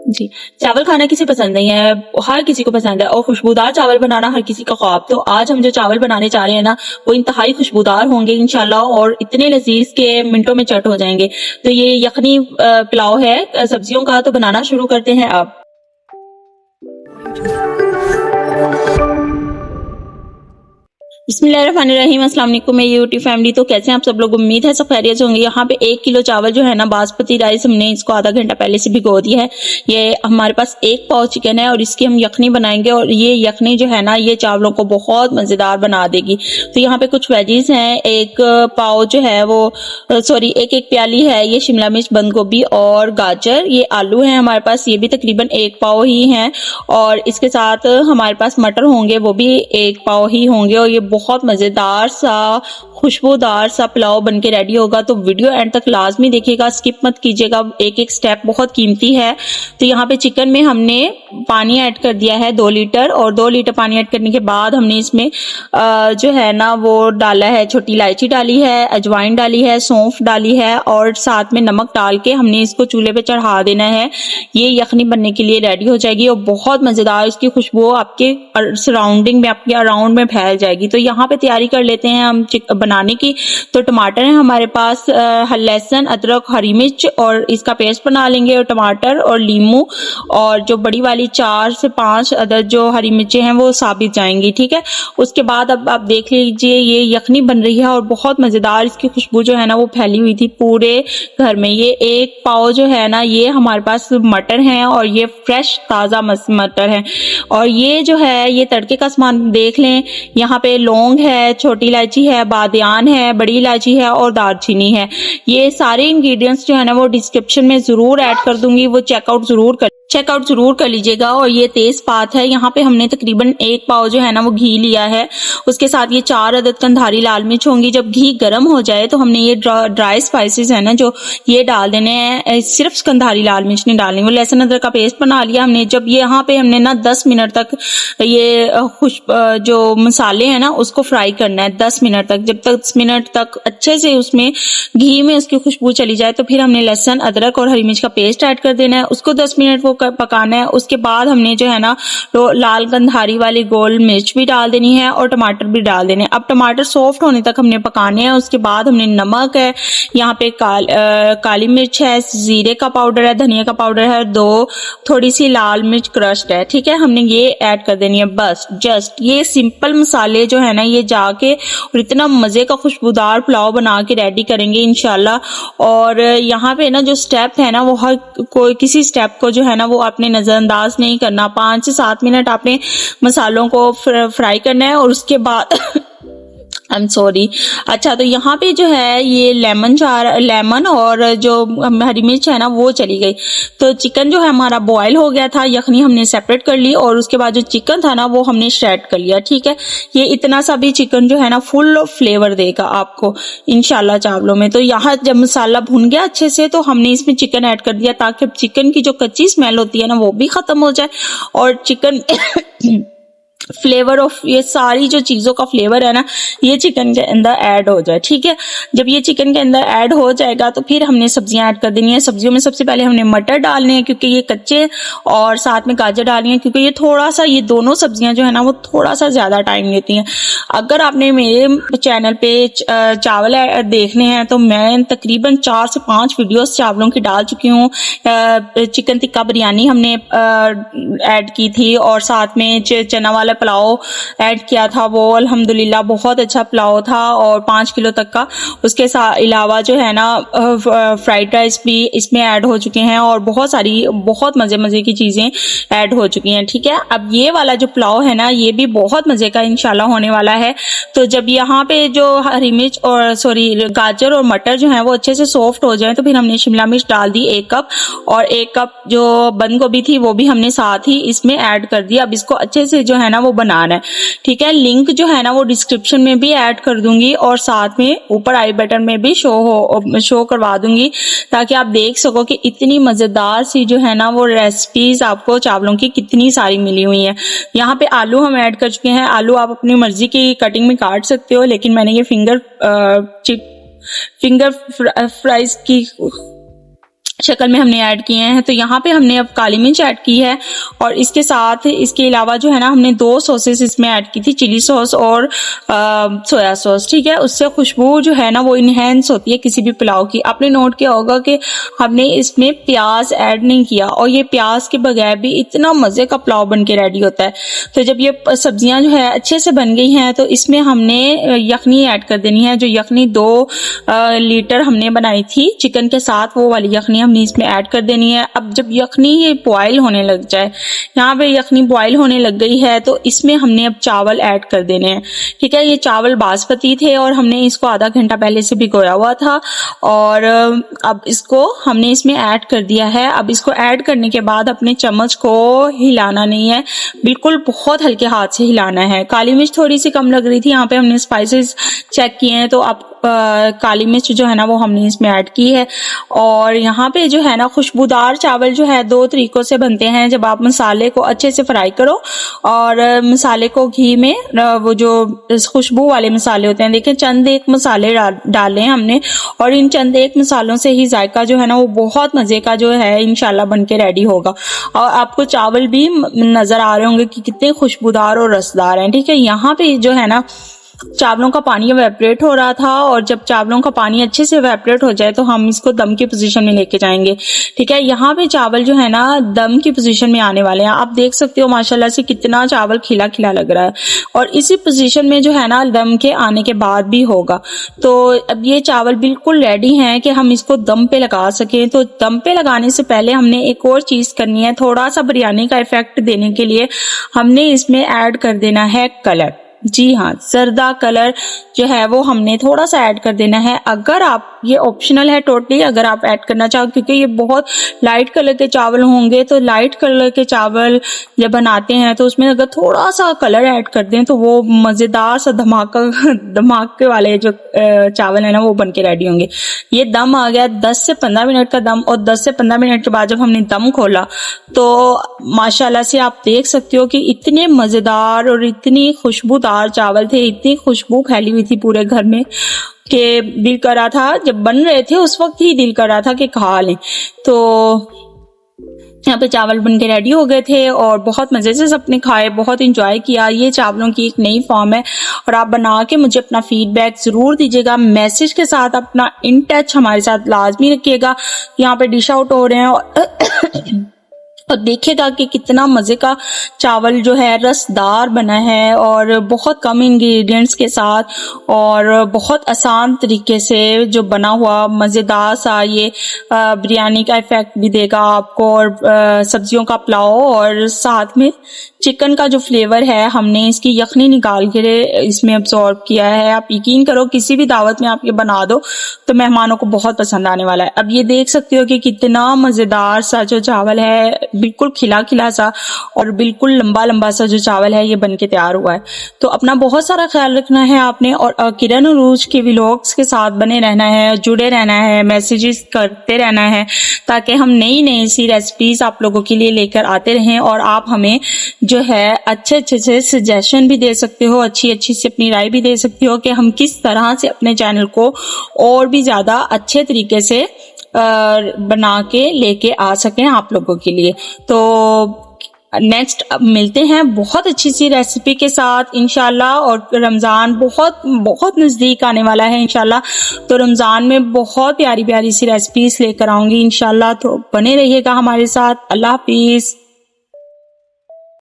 जी, चावल खाना किसे पसंद नहीं है, हर किसी को पसंद है और खुशबूदार चावल बनाना हर किसी का ख्वाब। तो आज हम जो चावल बनाने जा रहे हैं ना, वो इंतहाई खुशबूदार होंगे इंशाल्लाह और इतने लजीज के मिनटों में चट हो जाएंगे। तो ये यखनी पुलाव है सब्जियों का, तो बनाना शुरू करते हैं अब। बिस्मिल्लाहिर्रहमानिर्रहीम, अस्सलाम वालेकुम मेरी यूट्यूब फैमिली। तो कैसे हैं आप सब लोग, उम्मीद है सब खैरियत से होंगे। यहाँ पे 1 किलो चावल जो है ना बासमती राइस, हमने इसको आधा घंटा पहले से भिगो दिया है। ये हमारे पास 1 पाव चिकन है और इसकी हम यखनी बनाएंगे और ये यखनी जो है ना ये चावलों को बहुत मजेदार बना देगी। तो यहाँ पे कुछ वेजीज हैं, 1 पाव जो है वो सॉरी 1 प्याली है ये शिमला मिर्च, बंद गोभी और गाजर। ये आलू है हमारे पास, ये भी तकरीबन 1 पाव ही है और इसके साथ हमारे पास मटर होंगे, वो भी 1 पाव ही होंगे और ये बहुत मजेदार सा खुशबूदार सा पुलाव बनके रेडी होगा। तो वीडियो एंड तक लाजमी देखिएगा, स्किप मत कीजिएगा, एक एक स्टेप बहुत कीमती है। तो यहाँ पे चिकन में हमने पानी ऐड कर दिया है 2 लीटर और 2 लीटर पानी ऐड करने के बाद हमने इसमें जो है ना वो डाला है, छोटी इलायची डाली है, अजवाइन डाली है, सौंफ डाली है और साथ में नमक डाल के हमने इसको चूल्हे पे चढ़ा देना है। ये यखनी बनने के लिए रेडी हो जाएगी और बहुत मजेदार इसकी खुशबू आपके सराउंडिंग में, आपके अराउंड में फैल जाएगी। तो यहाँ पे तैयारी कर लेते हैं हम बनाने की। तो टमाटर है हमारे पास, लहसुन, अदरक, हरी मिर्च और इसका पेस्ट बना लेंगे और टमाटर और लीमू और जो बड़ी वाली 4 से 5 अदद जो हरी मिर्चें हैं वो साबित जाएंगी, ठीक है। उसके बाद अब आप देख लीजिए ये यखनी बन रही है और बहुत मजेदार इसकी खुशबू जो है ना वो फैली हुई थी पूरे घर में। ये 1 पाव जो है ना ये हमारे पास मटर है और ये फ्रेश ताजा मटर है और ये जो है ये तड़के का सामान देख लें। यहाँ पे लौंग है, छोटी इलायची है, बादियान है, बड़ी इलायची है और दालचीनी है। ये सारे इंग्रेडिएंट्स जो है ना वो डिस्क्रिप्शन में जरूर ऐड कर दूंगी, वो चेकआउट जरूर कर लीजिएगा। और ये तेजपात है, यहाँ पे हमने तकरीबन 1 पाव जो है ना वो घी लिया है। उसके साथ ये 4 अदद कंधारी लाल मिर्च होंगी। जब घी गर्म हो जाए तो हमने ये ड्राई स्पाइसेस है ना जो ये डाल देने हैं, सिर्फ कंधारी लाल मिर्च नहीं डालनी। वो लहसुन अदरक का पेस्ट बना लिया हमने। जब ये यहाँ पे हमने ना 10 मिनट तक ये जो मसाले हैं ना उसको फ्राई करना है 10 मिनट तक। जब तक 10 मिनट तक अच्छे से उसमें घी में उसकी खुशबू चली जाए तो फिर हमने लहसुन, अदरक और हरी मिर्च का पेस्ट ऐड कर देना है। उसको 10 मिनट वो पकाना है। उसके बाद हमने जो है ना तो लाल गंधारी वाली गोल मिर्च भी डाल देनी है और टमाटर भी डाल देने हैं। अब टमाटर सॉफ्ट होने तक हमने पकाने हैं। उसके बाद हमने नमक है, यहाँ पे काली मिर्च है, जीरे का पाउडर है, धनिया का पाउडर है, 2 थोड़ी सी लाल मिर्च क्रश्ड है, ठीक है। हमने ये ऐड कर देनी है बस। जस्ट ये सिंपल मसाले जो है ना ये जाके और इतना मजे का खुशबूदार पुलाव बना के रेडी करेंगे इंशाल्लाह। और यहाँ पे ना जो स्टेप है ना वो हर कोई किसी स्टेप को जो है ना वो आपने नजरअंदाज नहीं करना। 5 से 7 मिनट आपने मसालों को फ्राई करना है और उसके बाद आई एम सॉरी। अच्छा, तो यहाँ पे जो है ये लेमन और जो हरी मिर्च है ना वो चली गई। तो चिकन जो है हमारा बॉयल हो गया था, यखनी हमने सेपरेट कर ली और उसके बाद जो चिकन था ना वो हमने श्रेड कर लिया, ठीक है। ये इतना सा भी चिकन जो है ना फुल फ्लेवर देगा आपको इंशाल्लाह चावलों में। तो यहाँ जब मसाला भुन गया अच्छे से तो हमने इसमें चिकन ऐड कर दिया ताकि चिकन की जो कच्ची स्मेल होती है ना वो भी खत्म हो जाए और चिकन फ्लेवर ऑफ ये सारी जो चीजों का फ्लेवर है ना ये चिकन के अंदर ऐड हो जाए, ठीक है। जब ये चिकन के अंदर ऐड हो जाएगा तो फिर हमने सब्जियां ऐड कर देनी है। सब्जियों में सबसे पहले हमने मटर डालने हैं क्योंकि ये कच्चे, और साथ में गाजर डालनी है क्योंकि ये थोड़ा सा, ये दोनों सब्जियां जो है ना वो थोड़ा सा ज्यादा टाइम लेती हैं। अगर आपने मेरे चैनल पे चावल देखने हैं तो मैं तकरीबन 4 से 5 वीडियोस चावलों की डाल चुकी हूँ। चिकन टिक्का बिरयानी हमने ऐड की थी और साथ में चना वाला पुलाव ऐड किया था, वो अल्हम्दुलिल्लाह बहुत अच्छा पुलाव था और 5 किलो तक का। उसके अलावा जो है ना फ्राइड राइस भी इसमें ऐड हो चुके हैं और बहुत सारी बहुत मजे की चीजें ऐड हो चुकी हैं, ठीक है। अब ये वाला जो पुलाव है ना ये भी बहुत मजे का इंशाल्लाह होने वाला है। तो जब यहाँ पे जो हरी मिर्च और गाजर और मटर जो है वो अच्छे से सॉफ्ट हो जाए तो फिर हमने शिमला मिर्च डाल दी 1 कप और 1 कप जो बंद गोभी थी वो भी हमने साथ ही इसमें ऐड कर दिया। अब इसको अच्छे से जो है ना वो बनाना है, ठीक है। लिंक जो है ना वो डिस्क्रिप्शन में भी ऐड कर दूंगी और साथ में ऊपर आई बटन में भी शो करवा दूंगी ताकि आप देख सको कि इतनी मजेदार सी जो है ना वो रेसिपीज आपको चावलों की कितनी सारी मिली हुई हैं। यहाँ पे आलू हम ऐड कर चुके हैं। आलू आप अपनी मर्जी की कटिंग में काट सकते हो, लेकिन मैंने ये फिंगर फ्राइज की शक्ल में हमने ऐड किए हैं। तो यहाँ पे हमने अब काली मिर्च ऐड की है और इसके साथ इसके अलावा जो है ना हमने 2 सॉसेस इसमें ऐड की थी, चिली सॉस और सोया सॉस, ठीक है। उससे खुशबू जो है ना वो इनहेंस होती है किसी भी पुलाव की। आपने नोट किया होगा कि हमने इसमें प्याज ऐड नहीं किया और ये प्याज के बगैर भी इतना मजे का पुलाव बन के रेडी होता है। तो जब ये सब्जियां जो है अच्छे से बन गई हैं तो इसमें हमने यखनी ऐड कर देनी है। जो यखनी 2 लीटर हमने बनाई थी चिकन के साथ, वो वाली यखनी हमने इसमें ऐड कर देनी है। अब जब यखनी ये बॉयल होने लग जाए, यहाँ पे यखनी बॉयल होने लग गई है तो इसमें हमने अब चावल ऐड कर देने हैं, ठीक है। ये चावल बासमती थे और हमने इसको आधा घंटा पहले से भिगोया हुआ था और अब इसको हमने इसमें ऐड कर दिया है। अब इसको ऐड करने के बाद अपने चम्मच को हिलाना नहीं है, बिल्कुल बहुत हल्के हाथ से हिलाना है। काली मिर्च थोड़ी सी कम लग रही थी, यहाँ पे हमने स्पाइसेस चेक किए हैं तो अब काली मिर्च जो है ना वो हमने इसमें ऐड की है। और यहाँ पे जो है ना खुशबूदार चावल जो है 2 तरीकों से बनते हैं। जब आप मसाले को अच्छे से फ्राई करो और मसाले को घी में, वो जो खुशबू वाले मसाले होते हैं, देखिए चंद एक मसाले डाले हैं हमने और इन चंद एक मसालों से ही जायका जो है ना वो बहुत मजे का जो है इंशाल्लाह बन के रेडी होगा। और आपको चावल भी नजर आ रहे होंगे कि कितने खुशबूदार और रसदार हैं, ठीक है। यहाँ पे जो है ना चावलों का पानी इवेपोरेट हो रहा था और जब चावलों का पानी अच्छे से इवेपोरेट हो जाए तो हम इसको दम की पोजीशन में लेके जाएंगे, ठीक है। यहाँ पे चावल जो है ना दम की पोजीशन में आने वाले हैं। आप देख सकते हो माशाल्लाह से कितना चावल खिला खिला लग रहा है और इसी पोजीशन में जो है ना दम के आने के बाद भी होगा। तो अब ये चावल बिल्कुल रेडी हैं कि हम इसको दम पे लगा सकें। तो दम पे लगाने से पहले हमने एक और चीज करनी है, थोड़ा सा बिरयानी का इफेक्ट देने के लिए हमने इसमें ऐड कर देना है कलर। जी हाँ, जर्दा कलर जो है वो हमने थोड़ा सा ऐड कर देना है। अगर आप, ये ऑप्शनल है टोटली, अगर आप ऐड करना चाहो, क्योंकि ये बहुत लाइट कलर के चावल होंगे तो लाइट कलर के चावल जब बनाते हैं तो उसमें अगर थोड़ा सा कलर ऐड कर दें तो वो मजेदार सा धमाके वाले जो चावल है ना वो बन के रेडी होंगे। ये दम आ गया 10 से 15 मिनट का दम और 10 से 15 मिनट के बाद जब हमने दम खोला तो माशाल्लाह से आप देख सकते हो कि इतने मजेदार और इतनी खुशबूदार चावल थे, इतनी खुशबू फैली हुई थी पूरे घर में कि दिल कर रहा था, जब बन रहे थे उस वक्त ही दिल कर रहा था कि खा लें। तो यहाँ पे चावल बन के रेडी हो गए थे और बहुत मजे से सबने खाए, बहुत एंजॉय किया। ये चावलों की एक नई फॉर्म है और आप बना के मुझे अपना फीडबैक जरूर दीजिएगा। मैसेज के साथ अपना इन टच हमारे साथ लाजमी रखिएगा। यहाँ पे डिश आउट हो रहे हैं और देखिएगा कि कितना मजे का चावल जो है रसदार बना है और बहुत कम इंग्रेडिएंट्स के साथ और बहुत आसान तरीके से जो बना हुआ मजेदार सा ये बिरयानी का इफेक्ट भी देगा आपको और सब्जियों का पुलाव और साथ में चिकन का जो फ्लेवर है हमने इसकी यखनी निकाल के इसमें अब्सॉर्ब किया है। आप यकीन करो किसी भी दावत में आप ये बना दो तो मेहमानों को बहुत पसंद आने वाला है। अब ये देख सकते हो कि कितना मजेदार सा जो चावल है, बिल्कुल खिला खिला सा और बिल्कुल लंबा लंबा सा जो चावल है ये बन के तैयार हुआ है। तो अपना बहुत सारा ख्याल रखना है आपने और किरण अरूज के व्लॉग्स के साथ बने रहना है, जुड़े रहना है, मैसेजेस करते रहना है ताकि हम नई नई सी रेसिपीज आप लोगों के लिए लेकर आते रहें और आप हमें जो है अच्छे अच्छे से सजेशन भी दे सकते हो, अच्छी अच्छी से अपनी राय भी दे सकते हो कि हम किस तरह से अपने चैनल को और भी ज्यादा अच्छे तरीके से बना के लेके आ सकें आप लोगों के लिए। तो नेक्स्ट अब मिलते हैं बहुत अच्छी सी रेसिपी के साथ इंशाल्लाह। और रमजान बहुत बहुत नजदीक आने वाला है इंशाल्लाह, तो रमजान में बहुत प्यारी प्यारी सी रेसिपीज लेकर आऊंगी इंशाल्लाह। तो बने रहिएगा हमारे साथ। अल्लाह हाफिज।